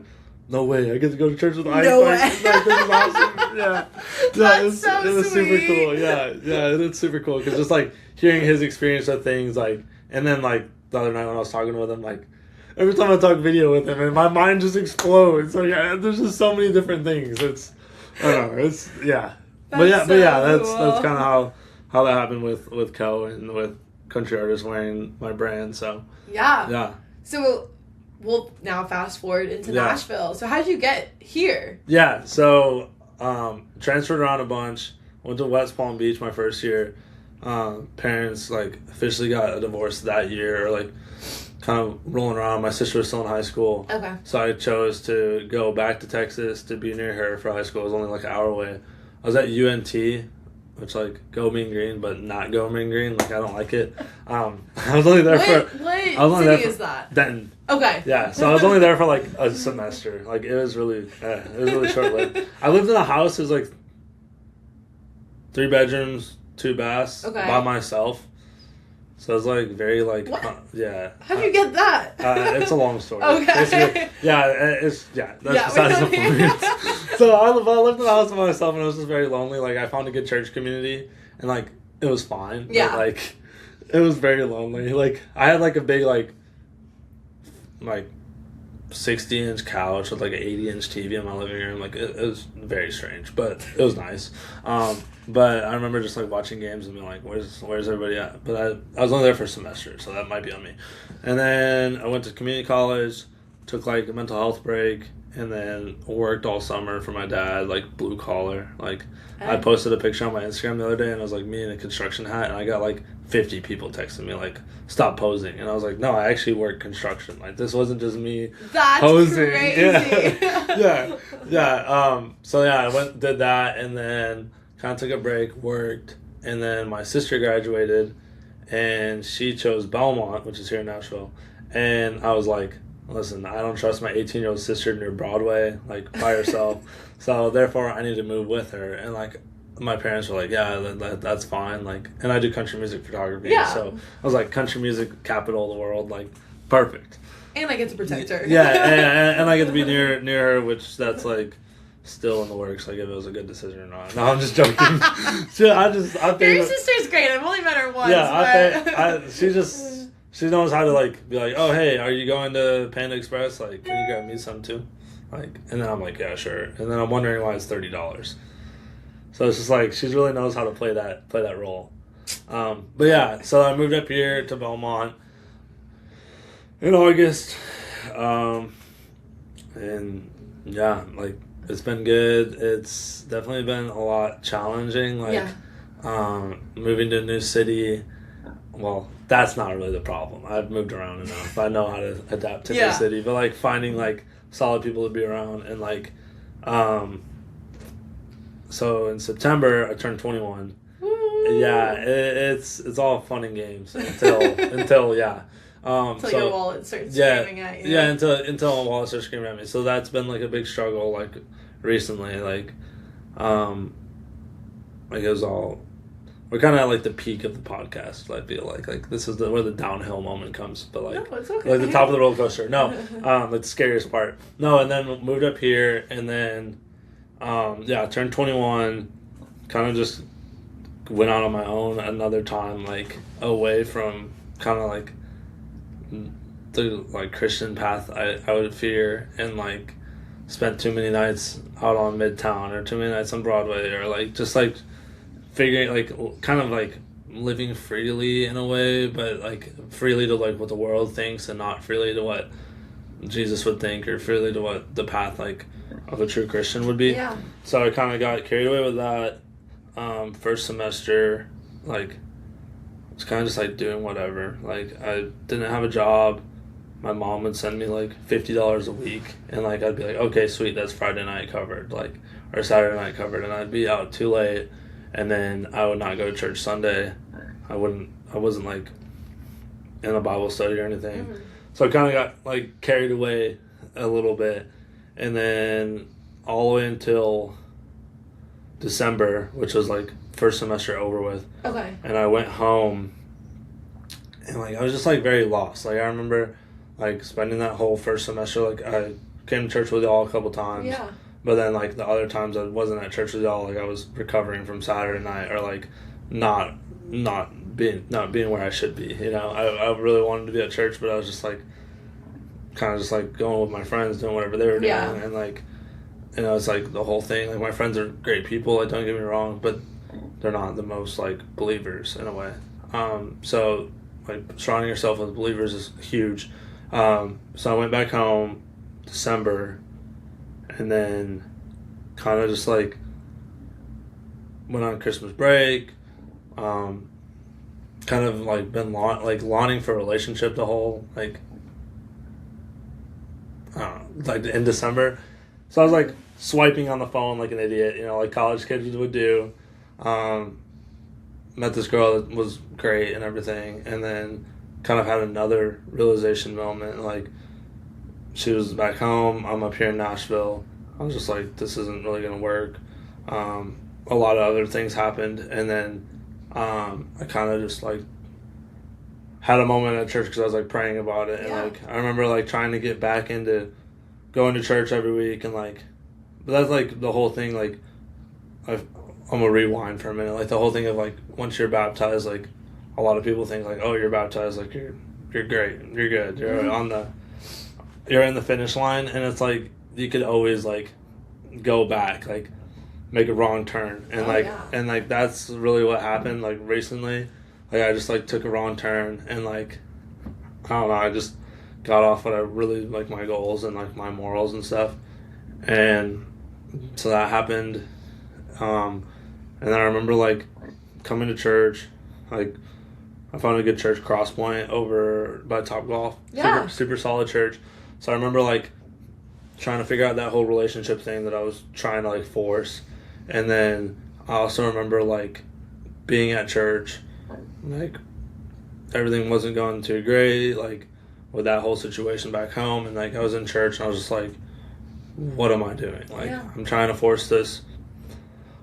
no way, I get to go to church with Ike. No way. Like, this is awesome. Yeah. It was super cool. Yeah, it's super cool because just like hearing his experience of things, like, and then like the other night when I was talking with him, like every time I talk video with him, and my mind just explodes. Like there's just so many different things. It's I don't know. It's that's kind of how that happened with Co and with country artists wearing my brand. So yeah. So. We'll now fast forward into Nashville. So how did you get here? Yeah, so transferred around a bunch. Went to West Palm Beach my first year. Parents like officially got a divorce that year, or like kind of rolling around. My sister was still in high school. Okay. So I chose to go back to Texas to be near her for high school. It was only like an hour away. I was at UNT, which like go Mean Green, but not go Mean Green. Like I don't like it. I was only there what city is that? Denton. Okay. Yeah, so I was only there for like a semester. Like it was really short lived. I lived in a house. It was like 3 bedrooms, 2 baths, by myself. So it was like very like yeah. How'd you get that? It's a long story. Okay. Basically, that's besides the point. So I lived in the house by myself, and it was just very lonely. Like I found a good church community, and like it was fine. Yeah. But, like it was very lonely. Like I had like a big like 60-inch couch with like an 80-inch TV in my living room. Like it was very strange, but it was nice. But I remember just like watching games and being like, "Where's everybody at?" But I was only there for a semester, so that might be on me. And then I went to community college, took like a mental health break, and then worked all summer for my dad, like blue collar. Like I posted a picture on my Instagram the other day, and I was like me in a construction hat, and I got like 50 people texting me like, "Stop posing," and I was like, "No, I actually work construction. Like this wasn't just me posing." Crazy. Yeah. So yeah, I did that, and then kind of took a break, worked, and then my sister graduated, and she chose Belmont, which is here in Nashville, and I was like, listen, I don't trust my 18-year-old sister near Broadway, like, by herself, so therefore I need to move with her, and, like, my parents were like, yeah, that's fine, like, and I do country music photography, so I was like, country music capital of the world, like, perfect. And I get to protect her. Yeah, and I get to be near her, which that's, like, still in the works, like if it was a good decision or not. No, I'm just joking. I think your sister's great. I've only met her once. Yeah, she knows how to like be like, oh hey, are you going to Panda Express? Like, can you grab me some too? Like, and then I'm like, yeah, sure. And then I'm wondering why it's $30. So it's just like she really knows how to play that role. But yeah, so I moved up here to Belmont in August, and yeah, like it's been good. It's definitely been a lot challenging. Like, moving to a new city. Well, that's not really the problem. I've moved around enough. I know how to adapt to the city. But like finding like solid people to be around and like, so in September I turned 21. Yeah, it's all fun and games until until your wallet starts screaming at you. Yeah, until a wallet starts screaming at me. So that's been like a big struggle like recently. Like it was all, we're kind of at like the peak of the podcast. I feel like this is where the downhill moment comes. But like, no, it's okay. Like the top of the roller coaster. No, like the scariest part. No, and then moved up here, and then turned 21. Kind of just went out on my own another time, like away from kind of like the like Christian path I would fear, and like spent too many nights out on Midtown or too many nights on Broadway, or like just like figuring like kind of like living freely in a way, but like freely to like what the world thinks and not freely to what Jesus would think, or freely to what the path like of a true Christian would be. Yeah. So I kind of got carried away with that. First semester, like, was kind of just like doing whatever. Like, I didn't have a job. My mom would send me like $50 a week, and like I'd be like, okay, sweet, that's Friday night covered, like, or Saturday night covered, and I'd be out too late, and then I would not go to church Sunday. I wasn't like in a Bible study or anything. Mm-hmm. So I kind of got like carried away a little bit, and then all the way until December, which was like first semester over with. Okay. And I went home, and like I was just like very lost. Like I remember like spending that whole first semester, like I came to church with y'all a couple times. Yeah. But then like the other times I wasn't at church with y'all, like I was recovering from Saturday night, or like not being where I should be. You know, I really wanted to be at church, but I was just like kind of just like going with my friends, doing whatever they were doing, and like, you know, it's like the whole thing. Like my friends are great people, like don't get me wrong, but they're not the most like believers in a way. So like surrounding yourself with believers is huge. So I went back home December, and then kind of just like went on Christmas break. Kind of like been longing for a relationship the whole like in December. So I was like swiping on the phone like an idiot, you know, like college kids would do. Met this girl that was great and everything, and then kind of had another realization moment. Like she was back home, I'm up here in Nashville. I was just like, this isn't really gonna work. A lot of other things happened, and then I kind of just like had a moment at church because I was like praying about it, and like I remember like trying to get back into going to church every week, and like, but that's like the whole thing. Like I'm gonna rewind for a minute. Like the whole thing of like once you're baptized, like a lot of people think like, oh, you're baptized, like you're great, you're good, you're in the finish line, and it's like you could always like go back, like make a wrong turn, and and like that's really what happened like recently. Like I just like took a wrong turn, and like I don't know, I just got off what I really like my goals and like my morals and stuff, and so that happened. And then I remember like coming to church, like I found a good church, Cross Point over by Topgolf. Super solid church. So I remember like trying to figure out that whole relationship thing that I was trying to like force. And then I also remember like being at church, like everything wasn't going too great, like with that whole situation back home. And like I was in church and I was just like, what am I doing? Like I'm trying to force this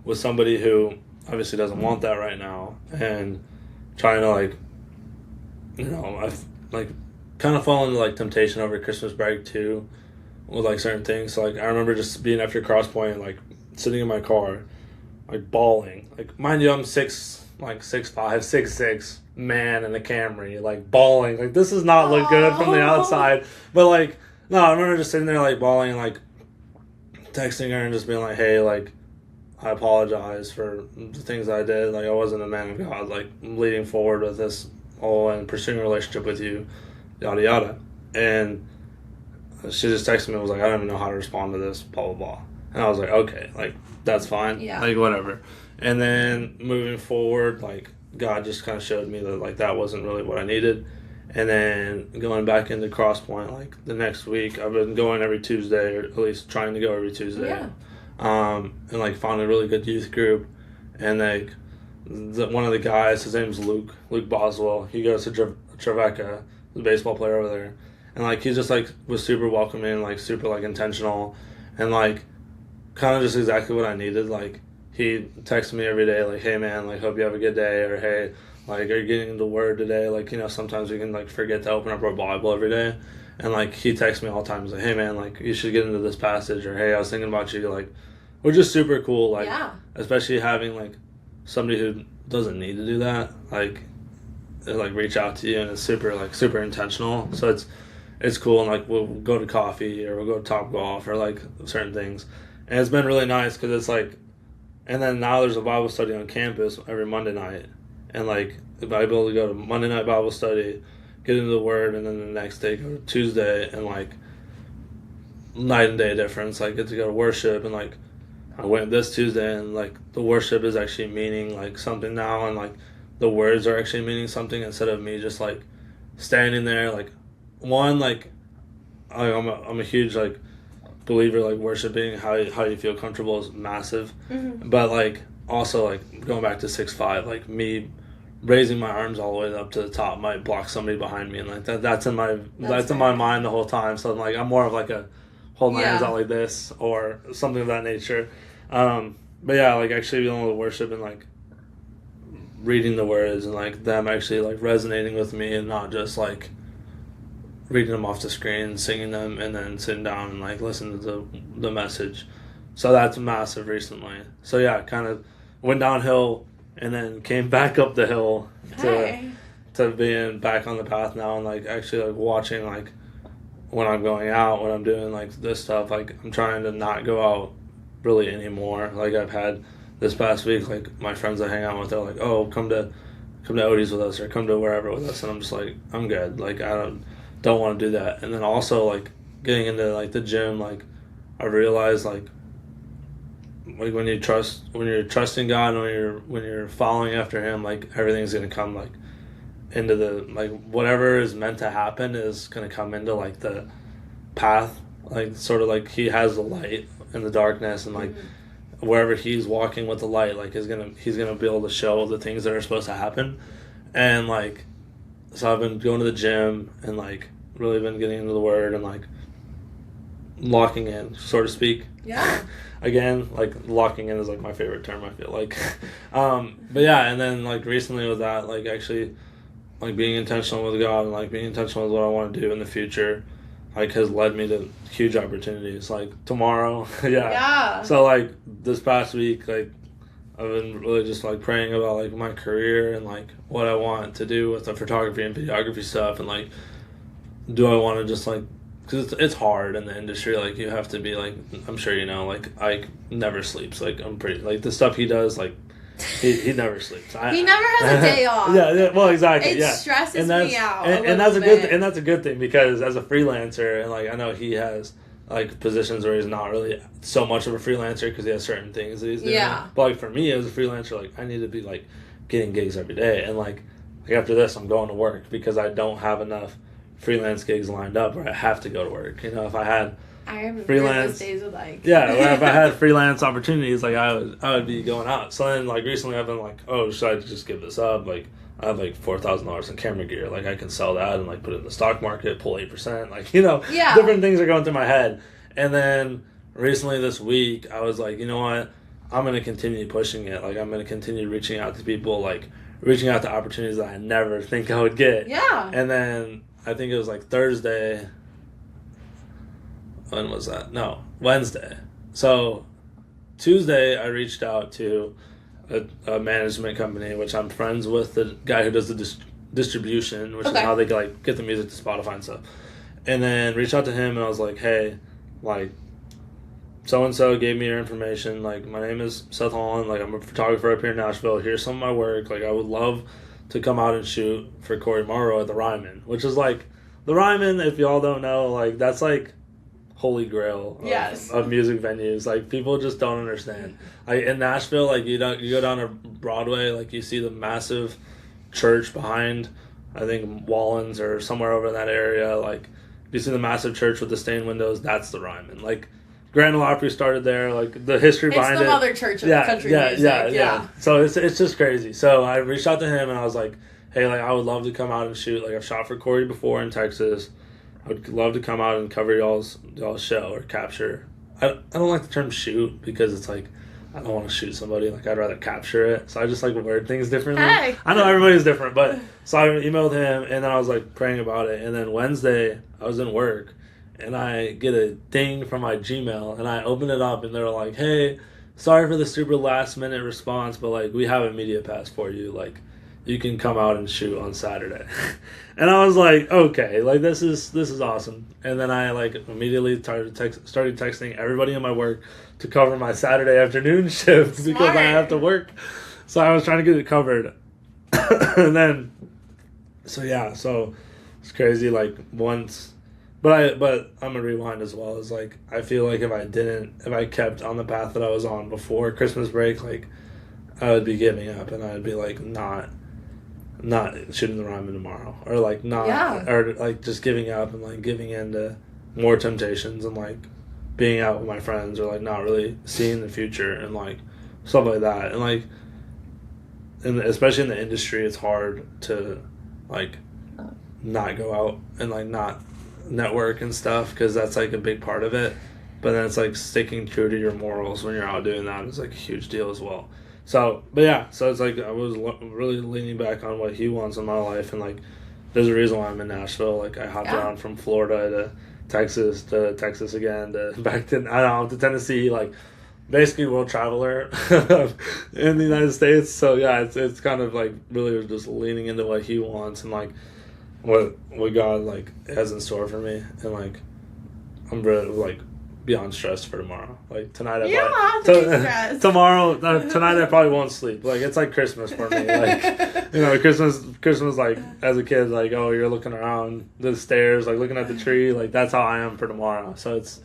with somebody who obviously doesn't want that right now, and trying to like, you know, I've like kind of fallen into like temptation over Christmas break too, with like certain things. So like I remember just being after Crosspoint, like sitting in my car, like bawling. Like mind you, I'm 6'5", 6'6" man in a Camry, like bawling. Like this does not look good from the outside, but like no, I remember just sitting there like bawling and like texting her and just being like, hey, like I apologize for the things I did. Like I wasn't a man of God. Like leading forward with this whole and pursuing a relationship with you, yada yada. And she just texted me and was like, I don't even know how to respond to this, blah, blah, blah. And I was like, okay, like, that's fine. Yeah. Like, whatever. And then moving forward, like, God just kind of showed me that, like, that wasn't really what I needed. And then going back into Crosspoint, like, the next week, I've been going every Tuesday, or at least trying to go every Tuesday. Yeah. And, like, found a really good youth group. And, like, one of the guys, his name's Luke Boswell. He goes to Trevecca, the baseball player over there. And, like, he just, like, was super welcoming, like, super, like, intentional. And, like, kind of just exactly what I needed. Like, he texted me every day, like, hey, man, like, hope you have a good day. Or, hey, like, are you getting into Word today? Like, you know, sometimes we can, like, forget to open up our Bible every day. And, like, he texts me all the time. He's like, hey, man, like, you should get into this passage. Or, hey, I was thinking about you. Like, which is super cool. Like, especially having, like, somebody who doesn't need to do that. Like, they, like, reach out to you. And it's super, like, super intentional. So it's cool, and like we'll go to coffee or we'll go to Topgolf or like certain things, and it's been really nice because it's like, and then now there's a Bible study on campus every Monday night, and like if I'm able to go to Monday night Bible study, get into the Word, and then the next day go to Tuesday, and like night and day difference. Like get to go to worship, and like I went this Tuesday, and like the worship is actually meaning like something now, and like the words are actually meaning something instead of me just like standing there like. One, like, I'm a huge, like, believer, like, worshiping, how you feel comfortable is massive. Mm-hmm. But, like, also, like, going back to 6'5", like, me raising my arms all the way up to the top might block somebody behind me. And, like, that's in my mind the whole time. So, like, I'm more of, like, a hold my hands out like this or something of that nature. But, yeah, like, actually being able to worship and, like, reading the words and, like, them actually, like, resonating with me and not just, like, reading them off the screen, singing them, and then sitting down and like listening to the message. So that's massive recently. So yeah, kind of went downhill and then came back up the hill to being back on the path now, and like actually like watching like when I'm going out, when I'm doing like this stuff, like I'm trying to not go out really anymore. Like I've had this past week, like my friends I hang out with, they're like, oh, come to Odie's with us or come to wherever with us, and I'm just like, I'm good. Like I don't want to do that. And then also like getting into like the gym, like I realized like when you're trusting God, when you're following after Him, like everything's gonna come like into the like whatever is meant to happen is gonna come into like the path, like sort of like He has the light in the darkness, and like wherever He's walking with the light, like he's gonna be able to show the things that are supposed to happen. And like so I've been going to the gym and like really been getting into the Word and like locking in, so to speak. Yeah. Again, like locking in is like my favorite term, I feel like. But yeah, and then like recently with that, like actually like being intentional with God and like being intentional with what I want to do in the future, like has led me to huge opportunities. Like tomorrow, yeah. So like this past week, like I've been really just like praying about like my career and like what I want to do with the photography and videography stuff, and like do I want to just like, because it's hard in the industry, like you have to be like, I'm sure you know, like Ike never sleeps, like I'm pretty, like the stuff he does, like he never sleeps. He never has a day off. Yeah, well exactly. It stresses me out. And that's that's a good thing, because as a freelancer, and like I know he has like positions where he's not really so much of a freelancer because he has certain things that he's doing. Yeah. But like for me as a freelancer, like I need to be like getting gigs every day, and like after this I'm going to work because I don't have enough freelance gigs lined up where I have to go to work. You know, if I had freelance days with like if I had freelance opportunities, like I would be going out. So then like recently I've been like, oh, should I just give this up? Like I have like $4,000 in camera gear. Like I can sell that and like put it in the stock market, pull 8%. Like, you know, different things are going through my head. And then recently this week I was like, you know what? I'm going to continue pushing it. Like I'm going to continue reaching out to people, like reaching out to opportunities that I never think I would get. Yeah. And then I think it was like Thursday. when was that? No, Wednesday. So Tuesday, I reached out to a management company, which I'm friends with the guy who does the distribution, which is how they like get the music to Spotify and stuff. And then reached out to him, and I was like, hey, like, so-and-so gave me your information. Like, my name is Seth Holland. Like, I'm a photographer up here in Nashville. Here's some of my work. Like, I would love to come out and shoot for Corey Morrow at the Ryman, which is like, the Ryman, if y'all don't know, like, that's like holy grail of music venues. Like, people just don't understand. Like, in Nashville, like, you go down to Broadway, like, you see the massive church behind, I think, Wallens or somewhere over in that area. Like, you see the massive church with the stained windows, that's the Ryman. Like, Grand Ole Opry started there, like, the history behind it. It's the mother church of country music. Yeah. So it's just crazy. So I reached out to him, and I was like, hey, like, I would love to come out and shoot. Like, I've shot for Corey before in Texas. I would love to come out and cover y'all's show or capture. I don't like the term shoot because it's like, I don't want to shoot somebody. Like, I'd rather capture it. So I just like word things differently. Hey. I know everybody's different, but so I emailed him, and then I was like praying about it. And then Wednesday, I was in work, and I get a ding from my Gmail, and I open it up, and they're like, hey, sorry for the super last minute response, but like, we have a media pass for you. Like, you can come out and shoot on Saturday. And I was like, okay, like, this is awesome. And then I like immediately started texting everybody in my work to cover my Saturday afternoon shift because I have to work. So I was trying to get it covered. And then, so it's crazy. Like, once, but I'm gonna rewind as well. It's like, I feel like if I kept on the path that I was on before Christmas break, like, I would be giving up, and I'd be like not shooting the Ryman tomorrow, or like or like just giving up and like giving in to more temptations and like being out with my friends, or like not really seeing the future and like stuff like that. And like, and especially in the industry, it's hard to like not go out and like not network and stuff, because that's like a big part of it. But then it's like sticking true to your morals when you're out doing that is like a huge deal as well. So, but yeah, so it's like I was really leaning back on what he wants in my life, and like there's a reason why I'm in Nashville. Like, I hopped around from Florida to Texas again, to back to Tennessee, like basically world traveler in the United States. So yeah, it's kind of like really just leaning into what he wants and like what God like has in store for me, and like I'm really like beyond stressed for tomorrow. Like, tonight I tonight I probably won't sleep. Like, it's like Christmas for me. Like, you know, Christmas like as a kid, like, oh, you're looking around the stairs, like looking at the tree, like that's how I am for tomorrow. So it's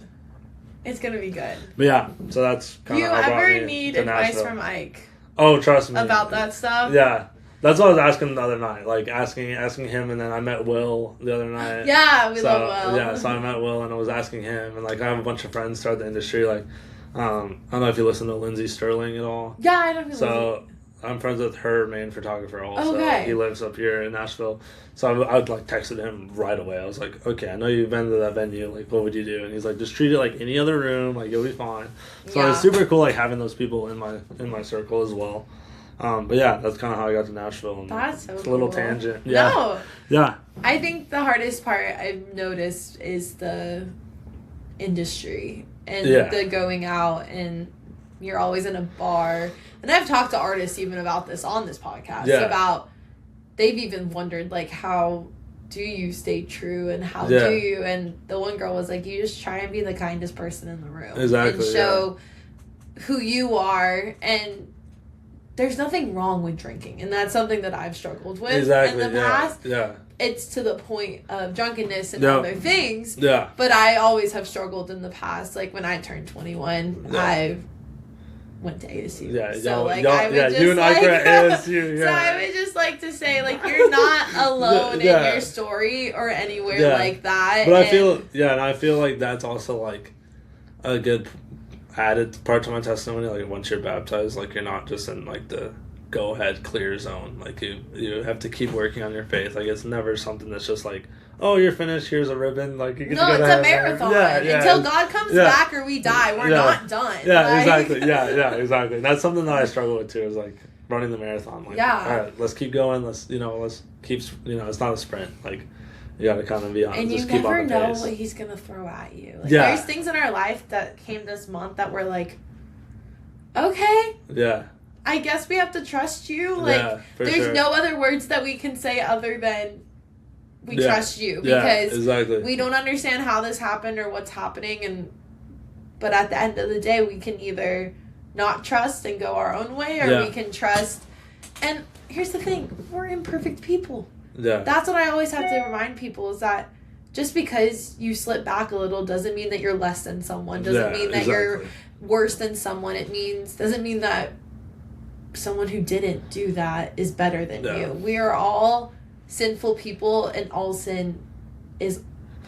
gonna be good. But yeah, so that's kind of how you ever need advice from Ike? Oh, trust me. About that stuff? Yeah. That's what I was asking the other night, like asking him, and then I met Will the other night. Yeah, we love Will. Yeah, so I met Will, and I was asking him, and like I have a bunch of friends throughout the industry. Like, I don't know if you listen to Lindsay Sterling at all. Yeah, I don't know. So I'm friends with her main photographer also. Okay. He lives up here in Nashville. So I like texted him right away. I was like, okay, I know you've been to that venue. Like, what would you do? And he's like, just treat it like any other room. Like, you'll be fine. So it's super cool, like having those people in my circle as well. But yeah, that's kind of how I got to Nashville. And that's so it's cool. A little tangent. Yeah. No. Yeah. I think the hardest part I've noticed is the industry and the going out, and you're always in a bar. And I've talked to artists even about this on this podcast, about they've even wondered, like, how do you stay true and how do you? And the one girl was like, you just try and be the kindest person in the room. Exactly. And show who you are, and there's nothing wrong with drinking, and that's something that I've struggled with in the past. Yeah. It's to the point of drunkenness and other things. Yeah. But I always have struggled in the past. Like, when I turned 21, I went to ASU. Yeah. So, like, I would just, you and like, I were at ASU. Yeah. So I would just like to say, like, you're not alone in your story or anywhere like that. But I feel like that's also, like, a good added part to my testimony. Like, once you're baptized, like, you're not just in like the go ahead clear zone. Like, you have to keep working on your faith. Like, it's never something that's just like, oh, you're finished, here's a ribbon. Like, you get to go it's a marathon. Until God comes back or we die, we're not done. Exactly. Exactly. And that's something that I struggle with too, is like running the marathon. Like, all right, let's keep going. Let's keep, it's not a sprint. Like, you got to kind of be on. And just you keep never on the know pace. what he's going to throw at you. Like, Yeah. There's things in our life that came this month that were like, okay. Yeah. I guess we have to trust you. Like, there's no other words that we can say other than we trust you. Because exactly. we don't understand how this happened or what's happening. But at the end of the day, we can either not trust and go our own way, or we can trust. And here's the thing. We're imperfect people. Yeah. That's what I always have to remind people, is that just because you slip back a little doesn't mean that you're less than someone. Doesn't mean that you're worse than someone. Doesn't mean that someone who didn't do that is better than you. We are all sinful people, and all sin is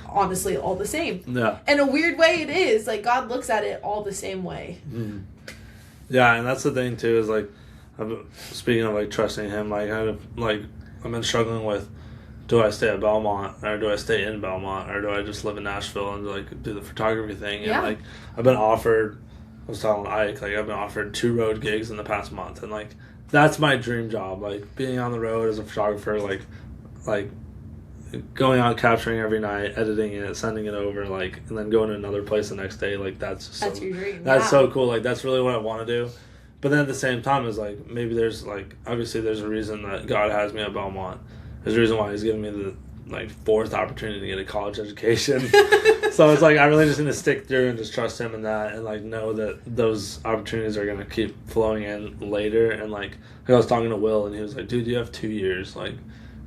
honestly all the same. Yeah. In a weird way, it is. Like, God looks at it all the same way. Mm. Yeah, and that's the thing too, is like, speaking of like trusting him, like I've been struggling with, do I stay at Belmont, or do I stay in Belmont, or do I just live in Nashville and like do the photography thing? And like, I've been offered, I was telling Ike, like I've been offered 2 road gigs in the past month, and like that's my dream job, like being on the road as a photographer, like going out capturing every night, editing it, sending it over, like, and then going to another place the next day. Like that's your dream. That's so cool. Like that's really what I want to do. But then at the same time, is like, maybe there's like, obviously there's a reason that God has me at Belmont. There's a reason why he's giving me the like 4th opportunity to get a college education. So it's like, I really just need to stick through and just trust him in that, and like know that those opportunities are going to keep flowing in later. And like I was talking to Will, and he was like, dude, you have 2 years, like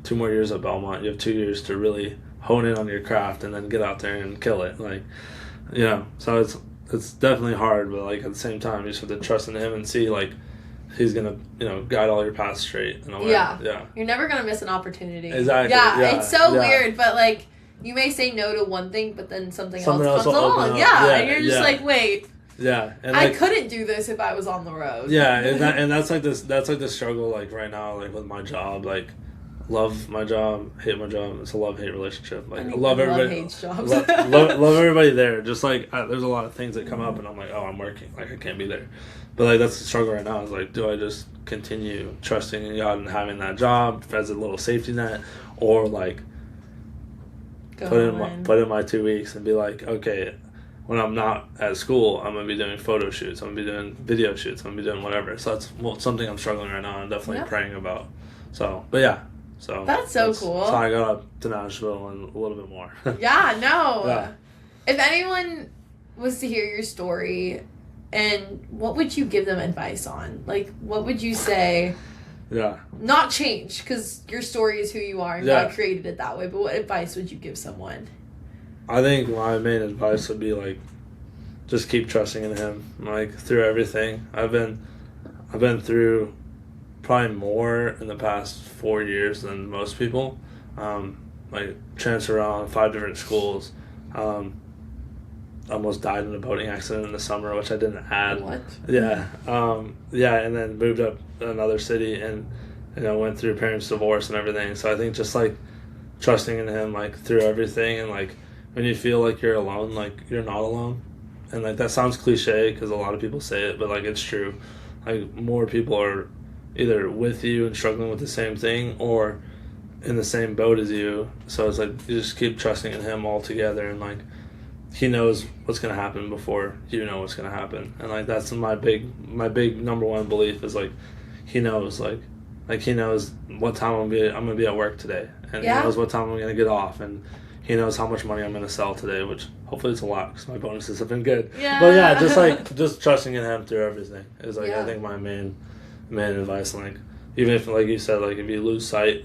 2 more years at Belmont. You have 2 years to really hone in on your craft and then get out there and kill it. Like, you know, so it's definitely hard, but like at the same time, you just have to trust in him and see like he's gonna, you know, guide all your paths straight in a way. Yeah. You're never gonna miss an opportunity. Exactly. Yeah. It's so weird, but like you may say no to one thing, but then something else comes along. Yeah. And you're just like, wait. Yeah. And I couldn't do this if I was on the road. Yeah, and that's like the struggle, like right now, like with my job, like love my job, hate my job. It's a love-hate relationship. Like, I love everybody. Love-hate jobs. love everybody there. Just like there's a lot of things that come up, and I'm like, oh, I'm working. Like I can't be there. But like that's the struggle right now. Is like, do I just continue trusting in God and having that job as a little safety net, or like put in my 2 weeks and be like, okay, when I'm not at school, I'm gonna be doing photo shoots. I'm gonna be doing video shoots. I'm gonna be doing whatever. So that's something I'm struggling right now. I'm definitely praying about. So, but yeah. So that's cool. So I got up to Nashville and a little bit more. Yeah, no. Yeah. If anyone was to hear your story, and what would you give them advice on? Like, what would you say? Yeah. Not change, because your story is who you are, and God created it that way. But what advice would you give someone? I think my main advice would be like, just keep trusting in Him, like through everything. I've been through probably more in the past 4 years than most people. Like transferred around 5 different schools. Almost died in a boating accident in the summer, which I didn't add. What? Yeah. And then moved up to another city, and went through parents' divorce and everything. So I think just like trusting in Him, like through everything, and like when you feel like you're alone, like you're not alone. And like that sounds cliche because a lot of people say it, but like it's true. Like more people are either with you and struggling with the same thing, or in the same boat as you. So it's like you just keep trusting in Him all together, and like He knows what's gonna happen before you know what's gonna happen. And like that's my big number one belief is like He knows, like He knows what time I'm gonna be at work today, and He knows what time I'm gonna get off, and He knows how much money I'm gonna sell today, which hopefully it's a lot because my bonuses have been good. Yeah. But yeah, just trusting in Him through everything is like I think my main advice. Like even if, like you said, like if you lose sight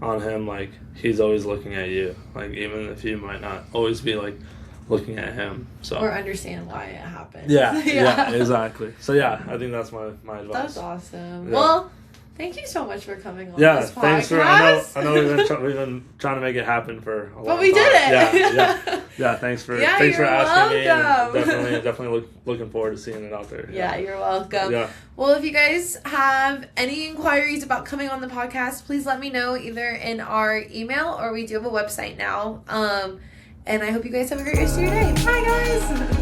on Him, like He's always looking at you. Like even if you might not always be like looking at Him, so or understand why it happened. Yeah, exactly. So yeah, I think that's my advice. That's awesome. Yeah. Well, thank you so much for coming on this podcast. Thanks for. I know we've been trying to make it happen for a long time. But we did it. Yeah. Thanks for asking me. And definitely looking forward to seeing it out there. Yeah, you're welcome. Yeah. Well, if you guys have any inquiries about coming on the podcast, please let me know either in our email, or we do have a website now. And I hope you guys have a great rest of your day. Bye, guys.